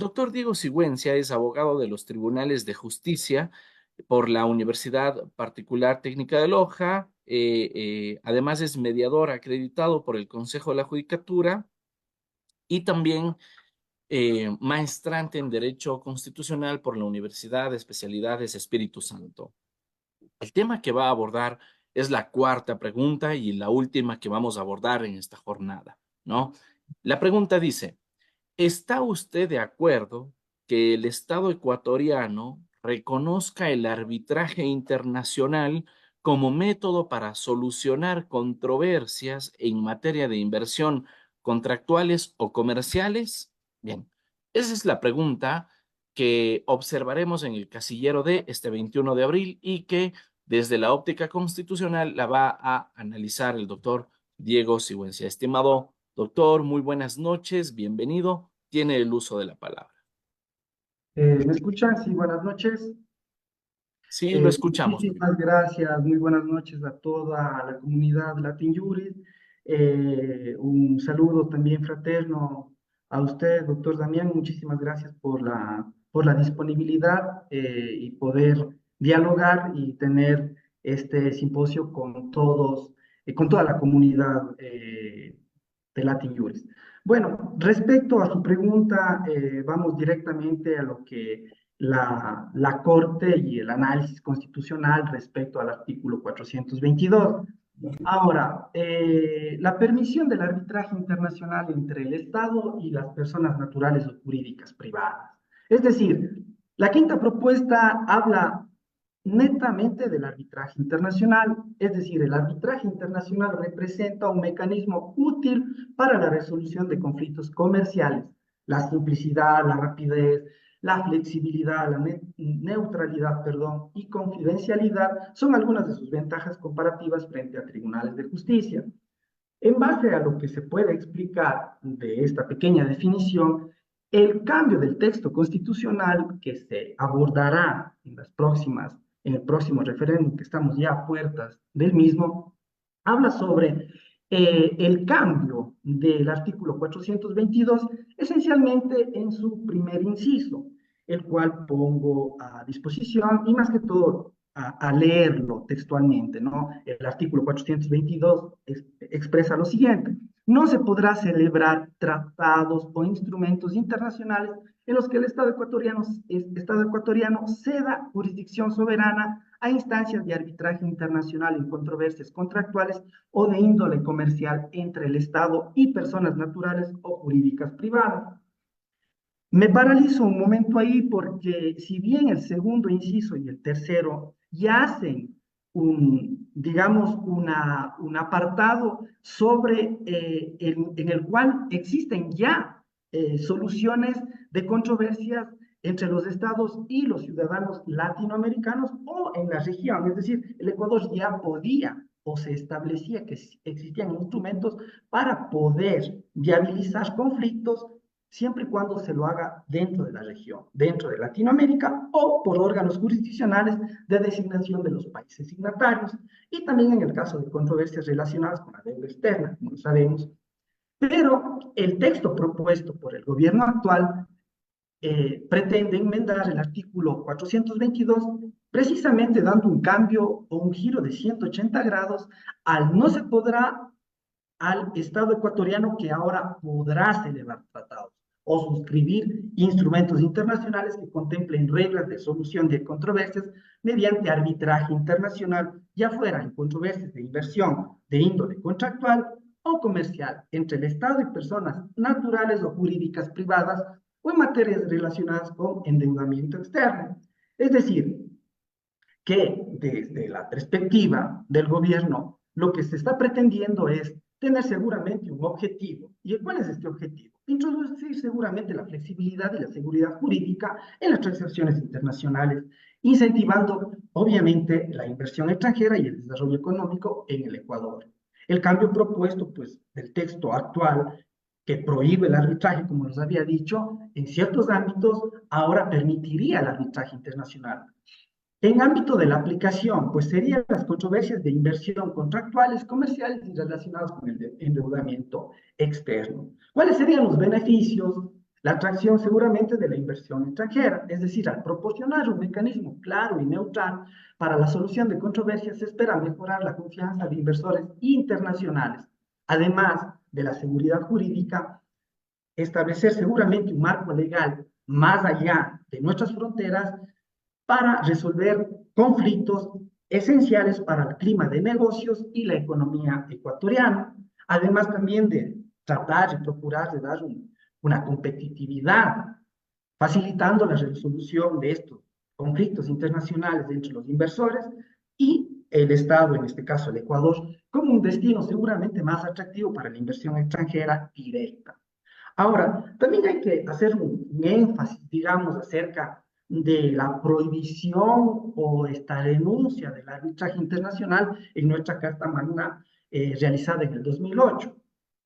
Doctor Diego Sigüenza es abogado de los Tribunales de Justicia por la Universidad Particular Técnica de Loja. Además es mediador acreditado por el Consejo de la Judicatura y también maestrante en Derecho Constitucional por la Universidad de Especialidades Espíritu Santo. El tema que va a abordar es la cuarta pregunta y la última que vamos a abordar en esta jornada, ¿no? La pregunta dice: ¿está usted de acuerdo que el Estado ecuatoriano reconozca el arbitraje internacional como método para solucionar controversias en materia de inversión contractuales o comerciales? Bien, esa es la pregunta que observaremos en el casillero de este 21 de abril y que desde la óptica constitucional la va a analizar el doctor Diego Sigüenza. Estimado doctor, muy buenas noches, bienvenido. Tiene el uso de la palabra. ¿Me escuchan? Sí, buenas noches. Sí, lo escuchamos. Muchísimas gracias, muy buenas noches a toda la comunidad Latin Juris. Un saludo también fraterno a usted, doctor Damián. Muchísimas gracias por la disponibilidad y poder dialogar y tener este simposio con todos, con toda la comunidad de Latin Juris. Bueno, respecto a su pregunta, vamos directamente a lo que la Corte y el análisis constitucional respecto al artículo 422. Ahora, la permisión del arbitraje internacional entre el Estado y las personas naturales o jurídicas privadas. Es decir, la quinta propuesta habla netamente del arbitraje internacional, es decir, el arbitraje internacional representa un mecanismo útil para la resolución de conflictos comerciales. La simplicidad, la rapidez, la flexibilidad, la neutralidad, perdón, y confidencialidad son algunas de sus ventajas comparativas frente a tribunales de justicia. En base a lo que se puede explicar de esta pequeña definición, el cambio del texto constitucional que se abordará en el próximo referéndum, que estamos ya a puertas del mismo, habla sobre el cambio del artículo 422, esencialmente en su primer inciso, el cual pongo a disposición y más que todo a leerlo textualmente, ¿no? El artículo 422 expresa lo siguiente: no se podrá celebrar tratados o instrumentos internacionales en los que el Estado ecuatoriano ceda jurisdicción soberana a instancias de arbitraje internacional en controversias contractuales o de índole comercial entre el Estado y personas naturales o jurídicas privadas. Me paralizo un momento ahí porque si bien el segundo inciso y el tercero ya hacen digamos, un apartado sobre en el cual existen ya soluciones de controversias entre los estados y los ciudadanos latinoamericanos o en la región. Es decir, el Ecuador ya podía o se establecía que existían instrumentos para poder viabilizar conflictos siempre y cuando se lo haga dentro de la región, dentro de Latinoamérica o por órganos jurisdiccionales de designación de los países signatarios, y también en el caso de controversias relacionadas con la deuda externa, como sabemos. Pero el texto propuesto por el gobierno actual pretende enmendar el artículo 422, precisamente dando un cambio o un giro de 180 grados al no se podrá al Estado ecuatoriano, que ahora podrá celebrar tratados o suscribir instrumentos internacionales que contemplen reglas de solución de controversias mediante arbitraje internacional, ya fuera en controversias de inversión de índole contractual o comercial entre el Estado y personas naturales o jurídicas privadas o en materias relacionadas con endeudamiento externo. Es decir, que desde la perspectiva del gobierno, lo que se está pretendiendo es tener seguramente un objetivo. ¿Y cuál es este objetivo? Introducir seguramente la flexibilidad y la seguridad jurídica en las transacciones internacionales, incentivando obviamente la inversión extranjera y el desarrollo económico en el Ecuador. El cambio propuesto, pues, del texto actual que prohíbe el arbitraje, como nos había dicho, en ciertos ámbitos, ahora permitiría el arbitraje internacional. En ámbito de la aplicación, pues serían las controversias de inversión contractuales, comerciales y relacionadas con el endeudamiento externo. ¿Cuáles serían los beneficios? La atracción seguramente de la inversión extranjera, es decir, al proporcionar un mecanismo claro y neutral para la solución de controversias, se espera mejorar la confianza de inversores internacionales, además de la seguridad jurídica, establecer seguramente un marco legal más allá de nuestras fronteras para resolver conflictos esenciales para el clima de negocios y la economía ecuatoriana, además también de tratar y procurar de dar una competitividad, facilitando la resolución de estos conflictos internacionales entre los inversores y el Estado, en este caso el Ecuador, como un destino seguramente más atractivo para la inversión extranjera directa. Ahora, también hay que hacer un énfasis, digamos, acerca de la prohibición o esta denuncia del arbitraje internacional en nuestra Carta Magna realizada en el 2008.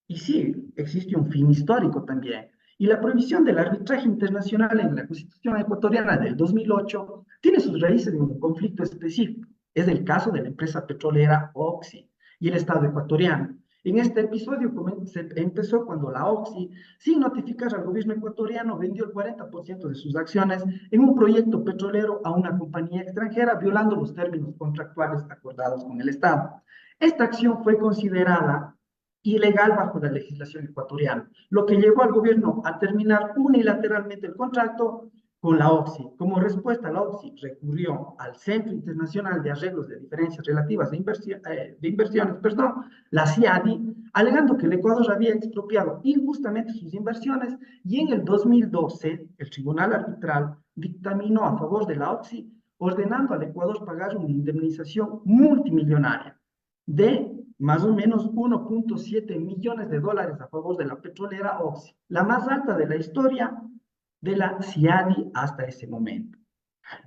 Y sí, existe un fin histórico también. Y la prohibición del arbitraje internacional en la Constitución ecuatoriana del 2008 tiene sus raíces en un conflicto específico. Es el caso de la empresa petrolera Oxy y el Estado ecuatoriano. En este episodio se empezó cuando la Oxy, sin notificar al gobierno ecuatoriano, vendió el 40% de sus acciones en un proyecto petrolero a una compañía extranjera, violando los términos contractuales acordados con el Estado. Esta acción fue considerada ilegal bajo la legislación ecuatoriana, lo que llevó al gobierno a terminar unilateralmente el contrato con la OXI. Como respuesta, la OXI recurrió al Centro Internacional de Arreglos de Diferencias Relativas de Inversiones, perdón, la CIADI, alegando que el Ecuador había expropiado injustamente sus inversiones y en el 2012 el Tribunal Arbitral dictaminó a favor de la OXI, ordenando al Ecuador pagar una indemnización multimillonaria de más o menos 1.7 millones de dólares a favor de la petrolera Oxy, la más alta de la historia de la CIADI hasta ese momento.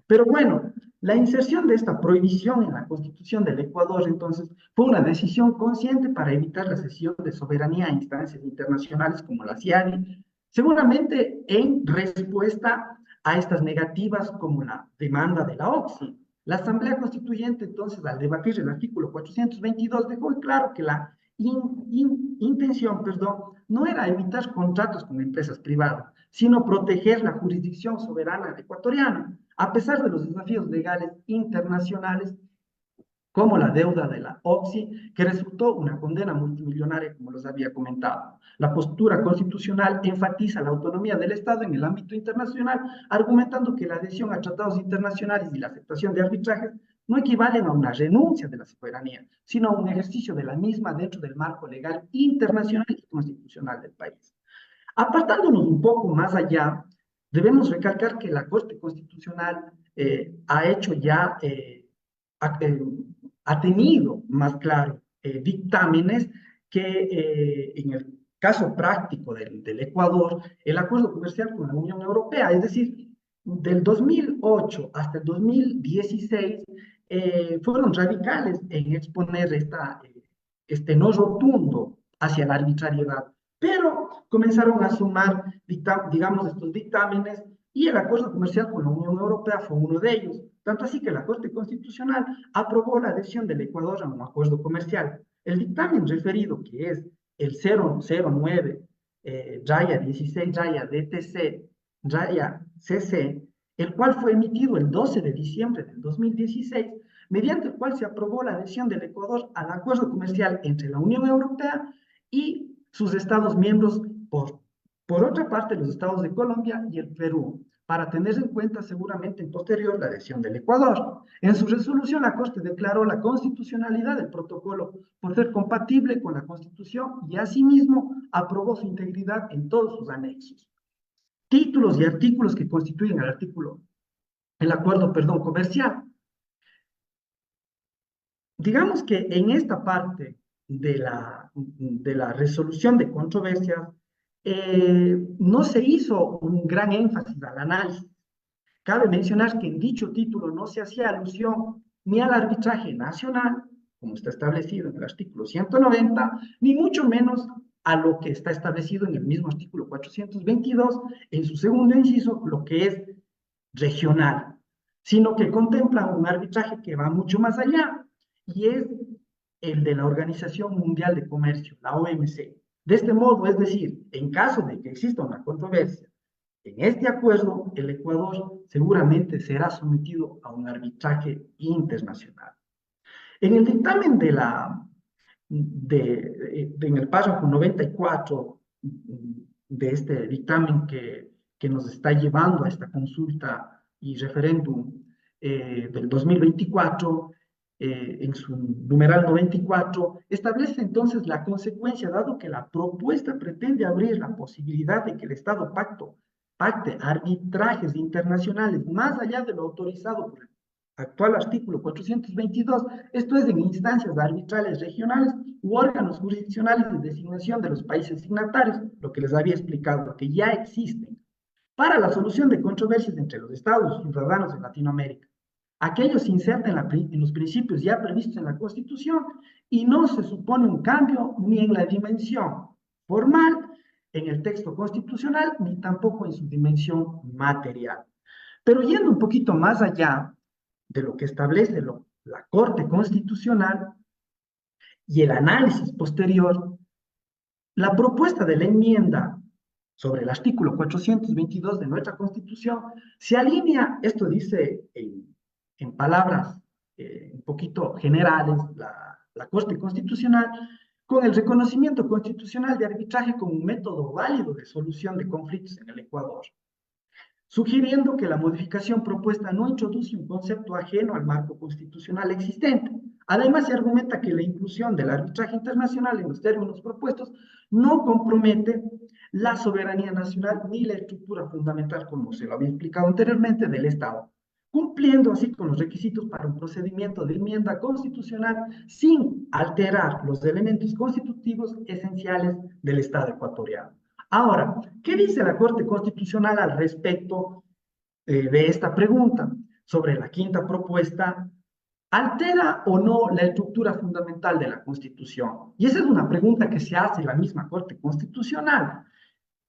Pero bueno, la inserción de esta prohibición en la Constitución del Ecuador, entonces, fue una decisión consciente para evitar la cesión de soberanía a instancias internacionales como la CIADI, seguramente en respuesta a estas negativas como la demanda de la OXI. La Asamblea Constituyente, entonces, al debatir el artículo 422, dejó claro que la intención, perdón, no era evitar contratos con empresas privadas, sino proteger la jurisdicción soberana ecuatoriana, a pesar de los desafíos legales internacionales, como la deuda de la OXI, que resultó una condena multimillonaria, como los había comentado. La postura constitucional enfatiza la autonomía del Estado en el ámbito internacional, argumentando que la adhesión a tratados internacionales y la aceptación de arbitrajes no equivalen a una renuncia de la soberanía, sino a un ejercicio de la misma dentro del marco legal internacional y constitucional del país. Apartándonos un poco más allá, debemos recalcar que la Corte Constitucional ha hecho ya, ha, eh, ha tenido más claro dictámenes que en el caso práctico del Ecuador, el acuerdo comercial con la Unión Europea, es decir, del 2008 hasta el 2016, fueron radicales en exponer este no rotundo hacia la arbitrariedad, pero comenzaron a sumar, digamos, estos dictámenes y el acuerdo comercial con la Unión Europea fue uno de ellos. Tanto así que la Corte Constitucional aprobó la adhesión del Ecuador a un acuerdo comercial. El dictamen referido, que es el 009, raya 16, raya DTC, raya CC, el cual fue emitido el 12 de diciembre del 2016, mediante el cual se aprobó la adhesión del Ecuador al acuerdo comercial entre la Unión Europea y sus Estados miembros, por otra parte, los Estados de Colombia y el Perú, para tener en cuenta seguramente en posterior la adhesión del Ecuador. En su resolución, la Corte declaró la constitucionalidad del protocolo por ser compatible con la Constitución y asimismo aprobó su integridad en todos sus anexos. Títulos y artículos que constituyen el acuerdo, perdón, comercial. Digamos que en esta parte de la resolución de controversias no se hizo un gran énfasis al análisis. Cabe mencionar que en dicho título no se hacía alusión ni al arbitraje nacional, como está establecido en el artículo 190, ni mucho menos a lo que está establecido en el mismo artículo 422, en su segundo inciso, lo que es regional, sino que contempla un arbitraje que va mucho más allá y es el de la Organización Mundial de Comercio, la OMC. De este modo, es decir, en caso de que exista una controversia En este acuerdo, el Ecuador seguramente será sometido a un arbitraje internacional. En el dictamen en el párrafo 94 de este dictamen que nos está llevando a esta consulta y referéndum del 2024, en su numeral 94, establece entonces la consecuencia, dado que la propuesta pretende abrir la posibilidad de que el Estado pacte arbitrajes internacionales más allá de lo autorizado por el actual artículo 422, esto es en instancias arbitrales regionales u órganos jurisdiccionales de designación de los países signatarios, lo que les había explicado, lo que ya existen, para la solución de controversias entre los Estados ciudadanos de Latinoamérica. Aquello se inserta en los principios ya previstos en la Constitución y no se supone un cambio ni en la dimensión formal en el texto constitucional, ni tampoco en su dimensión material. Pero yendo un poquito más allá de lo que establece la Corte Constitucional y el análisis posterior, la propuesta de la enmienda sobre el artículo 422 de nuestra Constitución se alinea, esto dice en palabras un poquito generales la Corte Constitucional, con el reconocimiento constitucional de arbitraje como un método válido de solución de conflictos en el Ecuador, sugiriendo que la modificación propuesta no introduce un concepto ajeno al marco constitucional existente. Además, se argumenta que la inclusión del arbitraje internacional en los términos propuestos no compromete la soberanía nacional ni la estructura fundamental, como se lo había explicado anteriormente, del Estado, cumpliendo así con los requisitos para un procedimiento de enmienda constitucional sin alterar los elementos constitutivos esenciales del Estado ecuatoriano. Ahora, ¿qué dice la Corte Constitucional al respecto de esta pregunta? Sobre la quinta propuesta, ¿altera o no la estructura fundamental de la Constitución? Y esa es una pregunta que se hace la misma Corte Constitucional.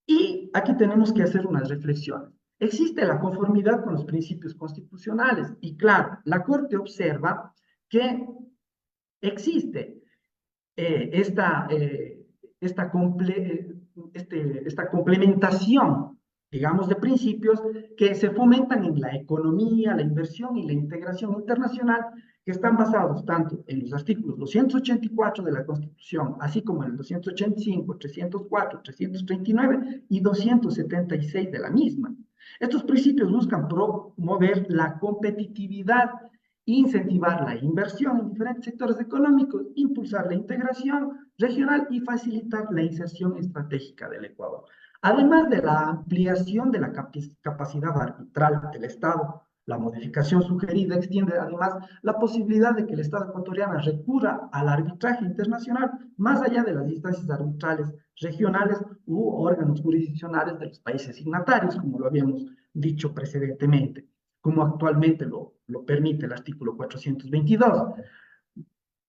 Y aquí tenemos que hacer unas reflexiones. Existe la conformidad con los principios constitucionales y claro, la Corte observa que existe esta, esta complementación, digamos, de principios que se fomentan en la economía, la inversión y la integración internacional, que están basados tanto en los artículos 284 de la Constitución, así como en el 285, 304, 339 y 276 de la misma. Estos principios buscan promover la competitividad, incentivar la inversión en diferentes sectores económicos, impulsar la integración regional y facilitar la inserción estratégica del Ecuador. Además de la ampliación de la capacidad arbitral del Estado, la modificación sugerida extiende además la posibilidad de que el Estado ecuatoriano recurra al arbitraje internacional más allá de las instancias arbitrales regionales u órganos jurisdiccionales de los países signatarios, como lo habíamos dicho precedentemente, como actualmente lo permite el artículo 422.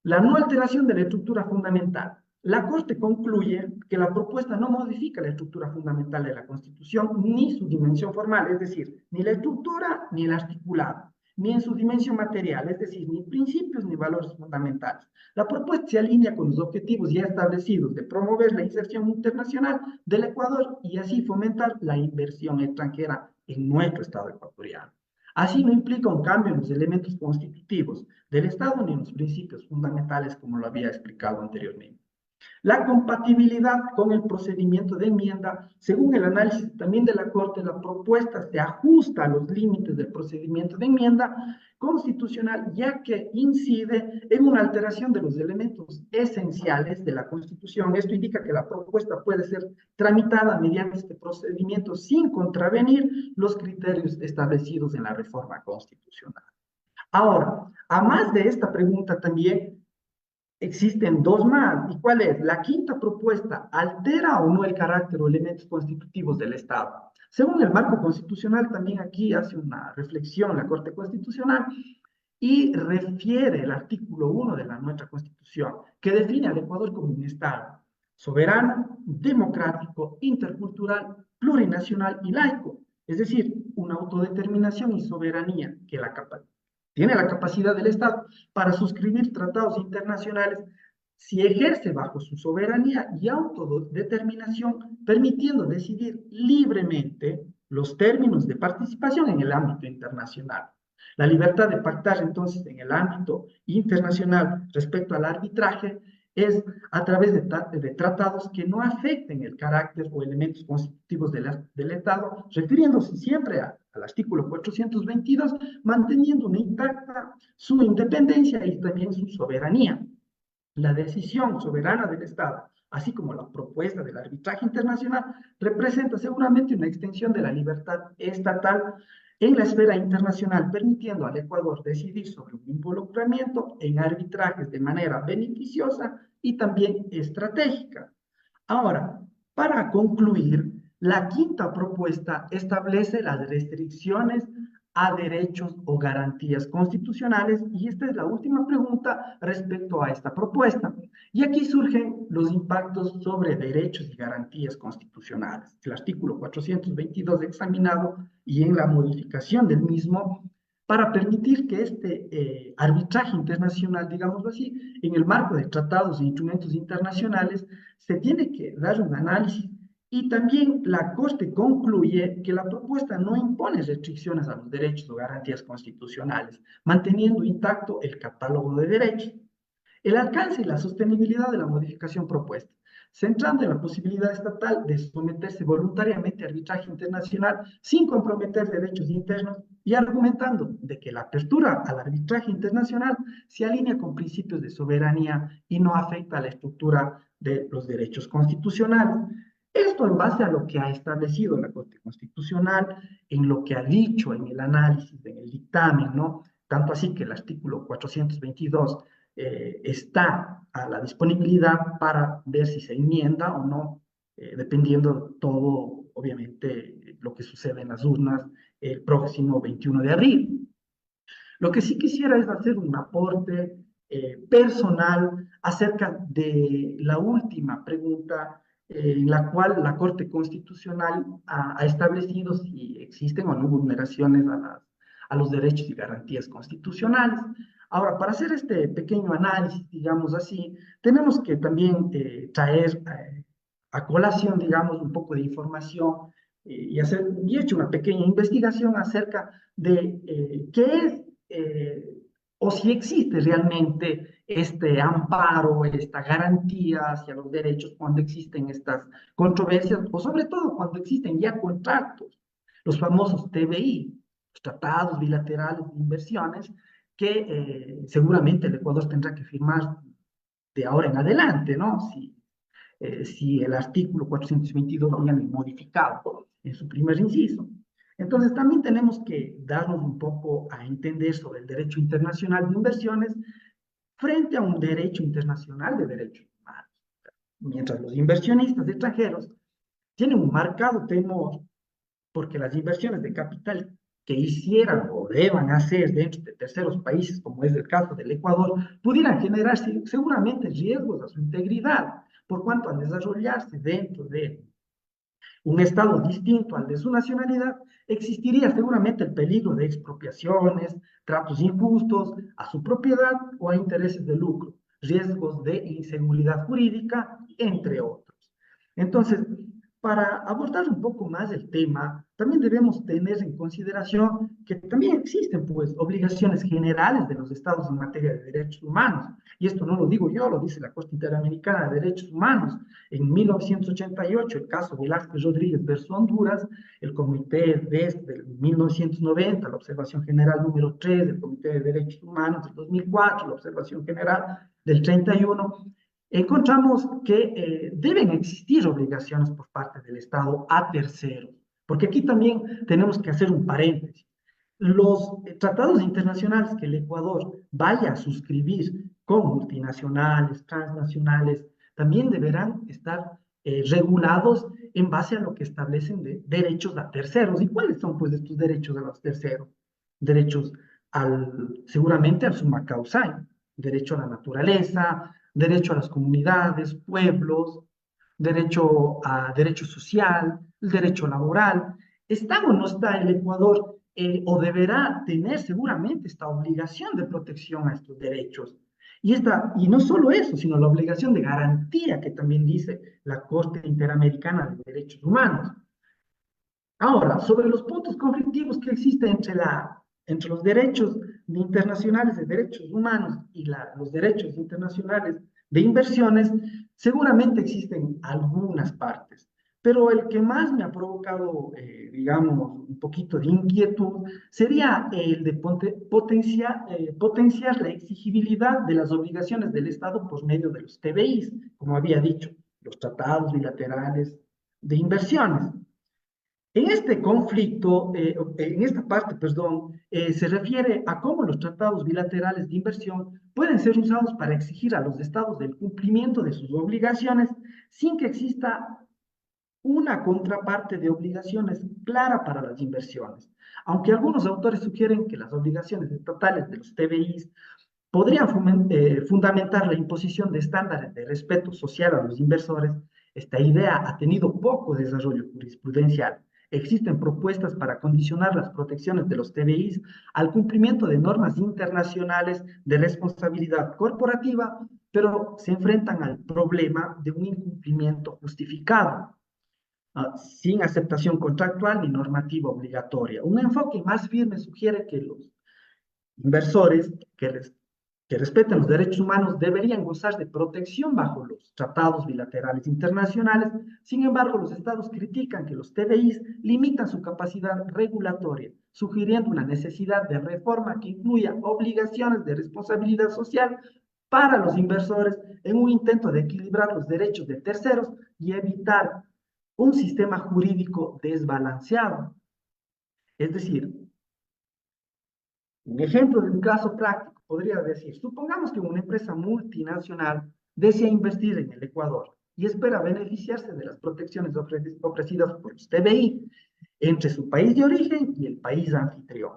La no alteración de la estructura fundamental. La Corte concluye que la propuesta no modifica la estructura fundamental de la Constitución ni su dimensión formal, es decir, ni la estructura ni el articulado, ni en su dimensión material, es decir, ni principios ni valores fundamentales. La propuesta se alinea con los objetivos ya establecidos de promover la inserción internacional del Ecuador y así fomentar la inversión extranjera en nuestro Estado ecuatoriano. Así no implica un cambio en los elementos constitutivos del Estado ni en los principios fundamentales, como lo había explicado anteriormente. La compatibilidad con el procedimiento de enmienda, según el análisis también de la Corte, la propuesta se ajusta a los límites del procedimiento de enmienda constitucional, ya que incide en una alteración de los elementos esenciales de la Constitución. Esto indica que la propuesta puede ser tramitada mediante este procedimiento sin contravenir los criterios establecidos en la reforma constitucional. Ahora, a más de esta pregunta también existen dos más. ¿Y cuál es? La quinta propuesta, ¿altera o no el carácter o elementos constitutivos del Estado? Según el marco constitucional, también aquí hace una reflexión la Corte Constitucional y refiere el artículo 1 de la nuestra Constitución, que define al Ecuador como un Estado soberano, democrático, intercultural, plurinacional y laico, es decir, una autodeterminación y soberanía que tiene la capacidad del Estado para suscribir tratados internacionales si ejerce bajo su soberanía y autodeterminación, permitiendo decidir libremente los términos de participación en el ámbito internacional. La libertad de pactar entonces en el ámbito internacional respecto al arbitraje es a través de tratados que no afecten el carácter o elementos constitutivos del Estado, refiriéndose siempre al artículo 422, manteniendo una intacta su independencia y también su soberanía. La decisión soberana del Estado, así como la propuesta del arbitraje internacional, representa seguramente una extensión de la libertad estatal en la esfera internacional, permitiendo al Ecuador decidir sobre un involucramiento en arbitrajes de manera beneficiosa y también estratégica. Ahora, para concluir, la quinta propuesta establece las restricciones a derechos o garantías constitucionales y esta es la última pregunta respecto a esta propuesta. Y aquí surgen los impactos sobre derechos y garantías constitucionales. El artículo 422 examinado y en la modificación del mismo para permitir que este arbitraje internacional, digámoslo así, en el marco de tratados e instrumentos internacionales, se tiene que dar un análisis y también la Corte concluye que la propuesta no impone restricciones a los derechos o garantías constitucionales, manteniendo intacto el catálogo de derechos. El alcance y la sostenibilidad de la modificación propuesta, centrando en la posibilidad estatal de someterse voluntariamente a arbitraje internacional sin comprometer derechos internos y argumentando de que la apertura al arbitraje internacional se alinea con principios de soberanía y no afecta a la estructura de los derechos constitucionales. Esto en base a lo que ha establecido la Corte Constitucional, en lo que ha dicho en el análisis, en el dictamen, ¿no? Tanto así que el artículo 422 está a la disponibilidad para ver si se enmienda o no, dependiendo todo, obviamente, lo que sucede en las urnas el próximo 21 de abril. Lo que sí quisiera es hacer un aporte personal acerca de la última pregunta en la cual la Corte Constitucional ha establecido si existen o no vulneraciones a los derechos y garantías constitucionales. Ahora, para hacer este pequeño análisis, digamos así, tenemos que también traer a colación, digamos, un poco de información y he hecho una pequeña investigación acerca de qué es o si existe realmente este amparo, esta garantía hacia los derechos cuando existen estas controversias, o sobre todo cuando existen ya contratos, los famosos TBI, los tratados bilaterales de inversiones, que seguramente el Ecuador tendrá que firmar de ahora en adelante, ¿no? Si el artículo 422 viene modificado en su primer inciso. Entonces, también tenemos que darnos un poco a entender sobre el derecho internacional de inversiones frente a un derecho internacional de derechos humanos. Mientras los inversionistas extranjeros tienen un marcado temor porque las inversiones de capital que hicieran o deban hacer dentro de terceros países, como es el caso del Ecuador, pudieran generar seguramente riesgos a su integridad, por cuanto al desarrollarse dentro de un Estado distinto al de su nacionalidad, existiría seguramente el peligro de expropiaciones, tratos injustos a su propiedad o a intereses de lucro, riesgos de inseguridad jurídica, entre otros. Entonces, para abordar un poco más el tema, también debemos tener en consideración que también existen pues obligaciones generales de los estados en materia de derechos humanos. Y esto no lo digo yo, lo dice la Corte Interamericana de Derechos Humanos. En 1988, el caso Velázquez Rodríguez versus Honduras, el Comité de 1990, la Observación General número 3 del Comité de Derechos Humanos del 2004, la Observación General del 31, encontramos que deben existir obligaciones por parte del Estado a terceros, porque aquí también tenemos que hacer un paréntesis. Los tratados internacionales que el Ecuador vaya a suscribir con multinacionales, transnacionales, también deberán estar regulados en base a lo que establecen de derechos a terceros. ¿Y cuáles son pues estos derechos a los terceros? Derechos seguramente al summa causa, derecho a la naturaleza, derecho a las comunidades, pueblos, derecho social, el derecho laboral. ¿Está o no está el Ecuador o deberá tener seguramente esta obligación de protección a estos derechos? Y no solo eso, sino la obligación de garantía que también dice la Corte Interamericana de Derechos Humanos. Ahora, sobre los puntos conflictivos que existen entre los derechos internacionales de derechos humanos y los derechos internacionales de inversiones, seguramente existen algunas partes, pero el que más me ha provocado, digamos, un poquito de inquietud sería el de potenciar la exigibilidad de las obligaciones del Estado por medio de los TBIs, como había dicho, los tratados bilaterales de inversiones. En este conflicto, en esta parte, perdón, se refiere a cómo los tratados bilaterales de inversión pueden ser usados para exigir a los estados el cumplimiento de sus obligaciones sin que exista una contraparte de obligaciones clara para las inversiones. Aunque algunos autores sugieren que las obligaciones estatales de los TBIs podrían fundamentar la imposición de estándares de respeto social a los inversores, esta idea ha tenido poco desarrollo jurisprudencial. Existen propuestas para condicionar las protecciones de los TBIs al cumplimiento de normas internacionales de responsabilidad corporativa, pero se enfrentan al problema de un incumplimiento justificado, sin aceptación contractual ni normativa obligatoria. Un enfoque más firme sugiere que los inversores que respeten los derechos humanos deberían gozar de protección bajo los tratados bilaterales internacionales. Sin embargo, los estados critican que los TDIs limitan su capacidad regulatoria, sugiriendo una necesidad de reforma que incluya obligaciones de responsabilidad social para los inversores en un intento de equilibrar los derechos de terceros y evitar un sistema jurídico desbalanceado. Es decir, un ejemplo de un caso práctico podría decir, supongamos que una empresa multinacional desea invertir en el Ecuador y espera beneficiarse de las protecciones ofrecidas por los TBI entre su país de origen y el país anfitrión.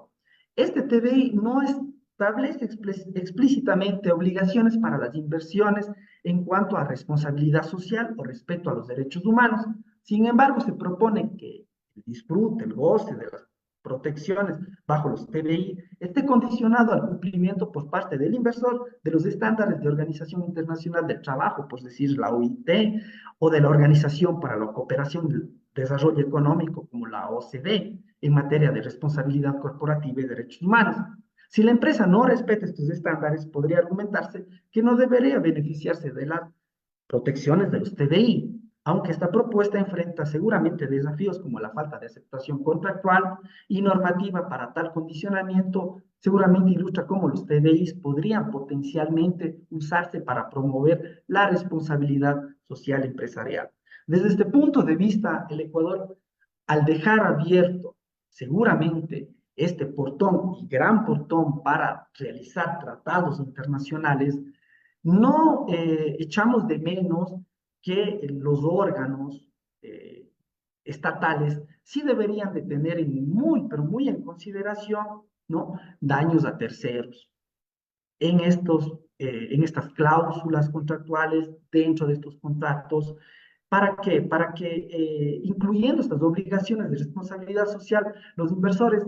Este TBI no establece explícitamente obligaciones para las inversiones en cuanto a responsabilidad social o respeto a los derechos humanos. Sin embargo, se propone que el disfrute, el goce de las protecciones bajo los TBI esté condicionado al cumplimiento por parte del inversor de los estándares de Organización Internacional del Trabajo, por decir la OIT, o de la Organización para la Cooperación y el Desarrollo Económico, como la OCDE, en materia de responsabilidad corporativa y derechos humanos. Si la empresa no respeta estos estándares, podría argumentarse que no debería beneficiarse de las protecciones de los TDI, aunque esta propuesta enfrenta seguramente desafíos como la falta de aceptación contractual y normativa para tal condicionamiento, seguramente ilustra cómo los TDIs podrían potencialmente usarse para promover la responsabilidad social empresarial. Desde este punto de vista, el Ecuador, al dejar abierto seguramente este portón y gran portón para realizar tratados internacionales, no echamos de menos que los órganos estatales sí deberían de tener muy, pero muy en consideración, ¿no? Daños a terceros en estas cláusulas contractuales dentro de estos contratos. ¿Para qué? Para que, incluyendo estas obligaciones de responsabilidad social, los inversores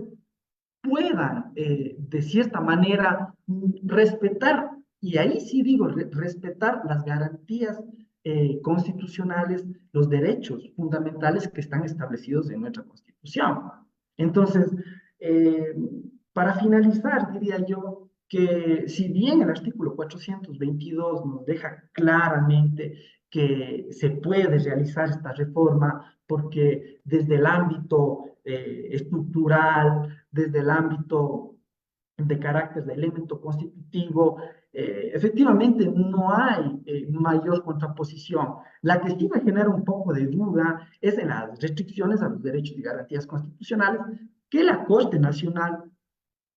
puedan, de cierta manera, respetar, y ahí sí digo, respetar las garantías constitucionales, los derechos fundamentales que están establecidos en nuestra Constitución. Entonces, eh, para finalizar, diría yo que si bien el artículo 422 nos deja claramente que se puede realizar esta reforma porque desde el ámbito estructural, desde el ámbito de carácter de elemento constitutivo, efectivamente no hay mayor contraposición. La que sí me genera un poco de duda es en las restricciones a los derechos y garantías constitucionales que la Corte Nacional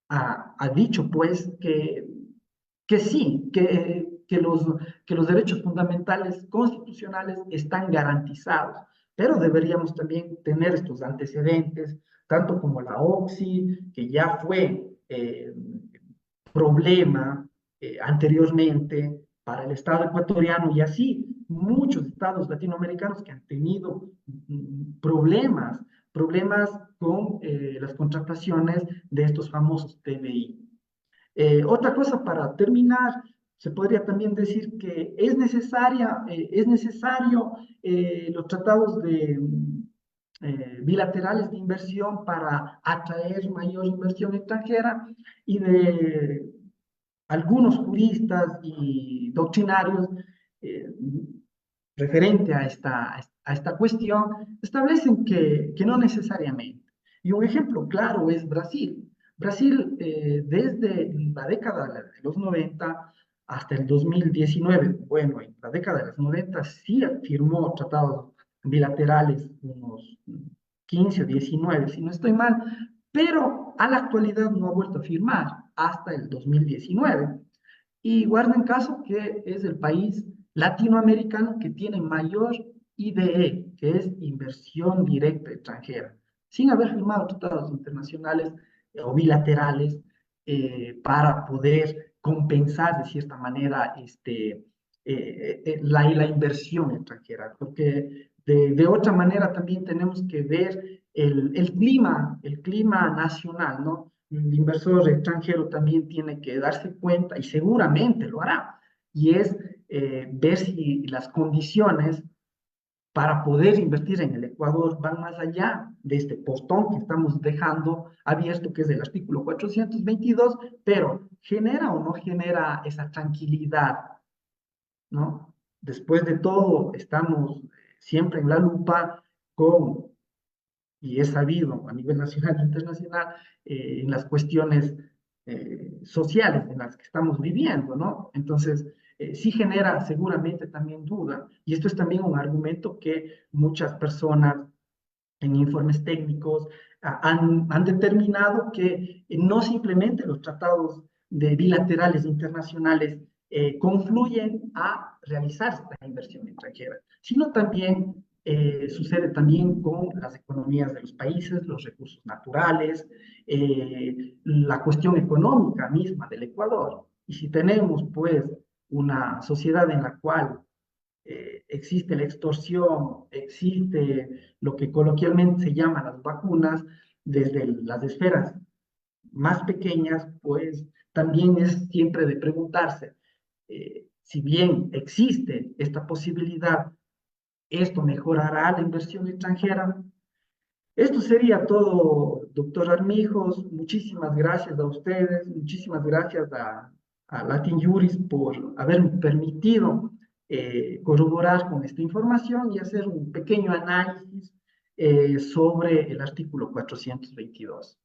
ha dicho, pues, que sí, que los derechos fundamentales constitucionales están garantizados, pero deberíamos también tener estos antecedentes, tanto como la OXI, que ya fue problema anteriormente para el Estado ecuatoriano y así muchos estados latinoamericanos que han tenido problemas con las contrataciones de estos famosos TBI. Otra cosa para terminar, se podría también decir que es necesario los tratados bilaterales de inversión para atraer mayor inversión extranjera y de algunos juristas y doctrinarios eh, referente a esta cuestión establecen que no necesariamente. Y un ejemplo claro es Brasil. Brasil, desde la década de los 90 hasta el 2019, bueno, en la década de los 90 sí firmó tratados bilaterales, unos 15 o 19, si no estoy mal, pero a la actualidad no ha vuelto a firmar hasta el 2019. Y guarden caso que es el país latinoamericano que tiene mayor IDE, que es inversión directa extranjera, sin haber firmado tratados internacionales o bilaterales para poder compensar de cierta manera la inversión extranjera. Porque de otra manera también tenemos que ver el clima nacional, ¿no? El inversor extranjero también tiene que darse cuenta, y seguramente lo hará, y es ver si las condiciones para poder invertir en el Ecuador van más allá de este postón que estamos dejando abierto, que es el artículo 422, pero genera o no genera esa tranquilidad, ¿no? Después de todo, estamos siempre en la lupa con, y es sabido a nivel nacional e internacional, en las cuestiones sociales en las que estamos viviendo, ¿no? Entonces, sí genera seguramente también duda, y esto es también un argumento que muchas personas en informes técnicos han determinado que no simplemente los tratados de bilaterales internacionales confluyen a realizar esta inversión extranjera, sino también sucede también con las economías de los países, los recursos naturales, la cuestión económica misma del Ecuador. Y si tenemos pues una sociedad en la cual existe la extorsión, existe lo que coloquialmente se llama las vacunas, desde las esferas más pequeñas, pues también es siempre de preguntarse, si bien existe esta posibilidad, ¿esto mejorará la inversión extranjera? Esto sería todo, doctor Armijos. Muchísimas gracias a ustedes, muchísimas gracias a Latin Juris por haberme permitido corroborar con esta información y hacer un pequeño análisis sobre el artículo 422.